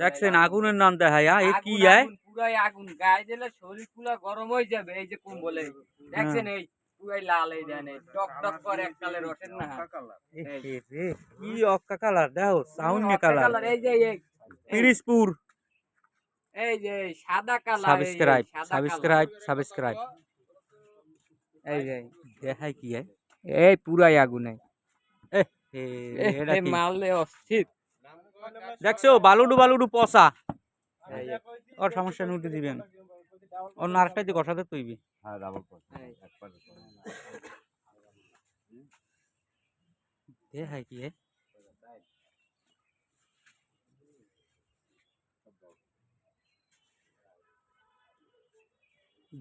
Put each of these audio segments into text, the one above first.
দেখছেন আগুনের নাম দেখায় এ কি পুরাই আগুন গায়ে দিলে শরীর পুরো গরম হয়ে যাবে। এই যে কম্বলে দেখছেন এই পুরাই লাল এই দেন টক টক করে এককালে রসের না কি অক্কা কালার দেখো সাউন্ড কালার। এই যে পিরিজপুর এই যে সাদা কালার সাবস্ক্রাইব এই যে দেখাই কি এই পুরাই আগুনে এটা কি মারলে অস্থির। দেখছো বালুডু পচা ওর সমস্যা উঠে দিবেন অন্য আরেকটা দিয়ে কষাতে তৈবি দেখাই কি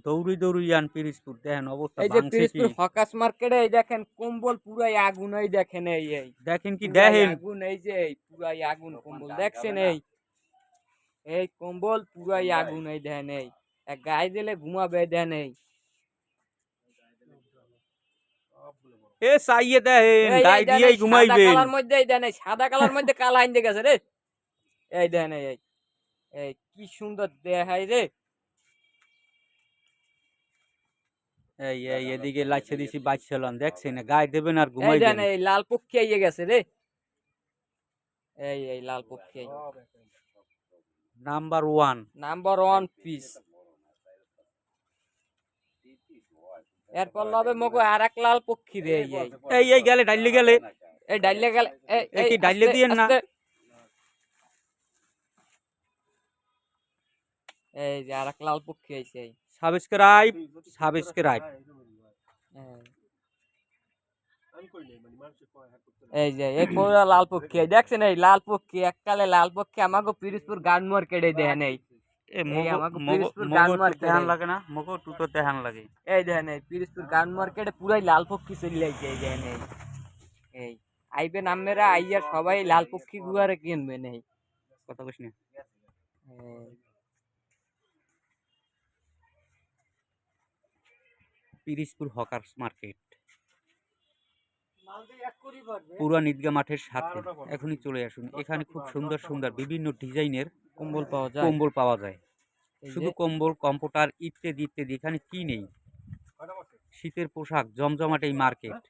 দৌড়ি আন পিরিজপুর দেখেন অবস্থা। এই যে পিরিজপুর হকাস মার্কেটে এই দেখেন কম্বল পুরাই আগুন। এই দেখেন এই দেখেন কি দেখেন আগুন এই যে পুরাই আগুন কম্বল দেখছেন এই কম্বল পুরাই আগুন। এই দেখেন এই গায়ে দিলে ঘুমাবে দেন এই এ সাইয়ে দেখেন গায়ে দিয়ে ঘুমাইবেন। সাদা কালার মধ্যে এই দেন এই সাদা কালার মধ্যে কালা আইন গেছে রে। এই দেখেন এই কি সুন্দর দেখাই রে। এই এদিকে লাইছে দিছি বাইছিলাম দেখছেন গায়ে দেবেন আর ঘুমাইবেন। এই লাল পক্ষী আইয়ে গেছে রে। এই লাল পক্ষী নাম্বার 1 পিস। এরপর লবে মগো আর এক লাল পক্ষী রে। এই গেলে ডাইলে গেলে এই ডাইলে গেলে এই কি ডাইলে দিয়েন না। এই যে আর এক লাল পক্ষী আইছে সাবস্ক্রাইব এই যে এই পুরা লাল পক্ষী দেখছেন এই লাল পক্ষী এককালে লাল পক্ষী আমাগো পিরিজপুর গান মার্কেটে দেখেন এই লাগে না মগো টুতো দেখান লাগে। এই দেখেন এই পিরিজপুর গান মার্কেটে পুরাই লাল পক্ষী চলে যাইছে। এই দেখেন এই আইবেন আমেরা আইয়া সবাই লাল পক্ষী গুয়ারে কিনবেন। এই কথা কইছ না পিরিজপুর হকার্স মার্কেট পুরা ঈদগাহ মাঠের সাথে। এখনই চলে আসুন, এখানে খুব সুন্দর বিভিন্ন ডিজাইনের কম্বল পাওয়া যায়। শুধু কম্বল কম্পিউটার ইত্যাদি এখানে কি নেই। শীতের পোশাক জমজমাট এই মার্কেট।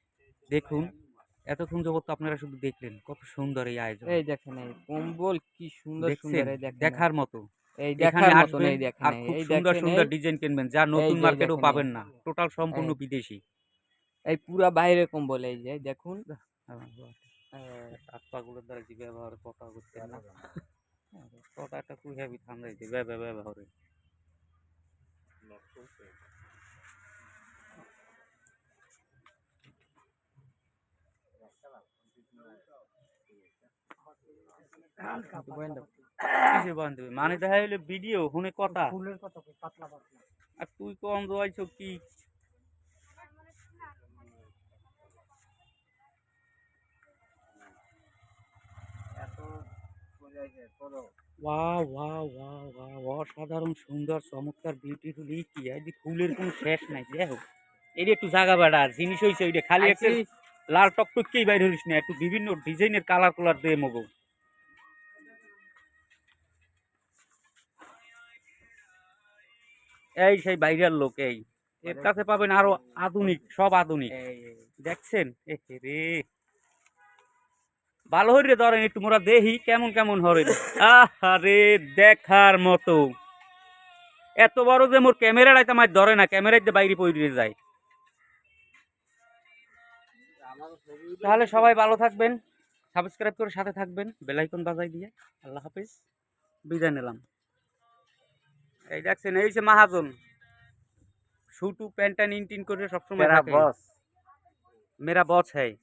দেখুন এতক্ষণ যাবত আপনারা শুধু দেখলেন কত সুন্দর এই আয়োজন। এই দেখেন এই কম্বল কি সুন্দর দেখার মতো। এই দেখার মতো এই দেখেন আর খুব সুন্দর ডিজাইন কিনবেন যা নতুন মার্কেটেও পাবেন না, টোটাল সম্পূর্ণ বিদেশি। এই পুরা বাইরে কম্বল এই যে দেখুন হাত-পাগুলোর দ্বারা যে ব্যবহার কথা করতে না কথাটা খুব হেভি ঠান্ডা দিতে ব্যবহারে মানে দেখা হইলে ভিডিও হুনে কথা আর তুই কম রয়েছ কি অসাধারণ সুন্দর চমৎকার বিউটিফুল। এই কি ফুলের কোনো শেষ নাই। দেখো এটা একটু জায়গা বাড়া জিনিস হয়েছে ওইটা খালি একটা লাল টকটকেই বাইরে হইস না, একটু বিভিন্ন ডিজাইনের কালার দিয়ে মগো। এই সেই বাইরের লোক এর কাছে পাবেন আরো আধুনিক সব আধুনিক। দেখছেন রে ভালো হইরে ধরেন একটু মোরা দেখি কেমন হরে। আরে দেখার মতো এত বড় যে মোর ক্যামেরাটাই তো আমার ধরে না, ক্যামেরায় বাইরে পড়ে যায়। তাহলে সবাই ভালো থাকবেন, সাবস্ক্রাইব করে সাথে থাকবেন, বেল আইকন বাজাই দিয়ে। আল্লাহ হাফেজ, বিদায় নিলাম। এই দেখছেন এই যে মহাজন শুটু প্যান্ট ইনটিন করে সবসময় মেরা বস হ্যাঁ।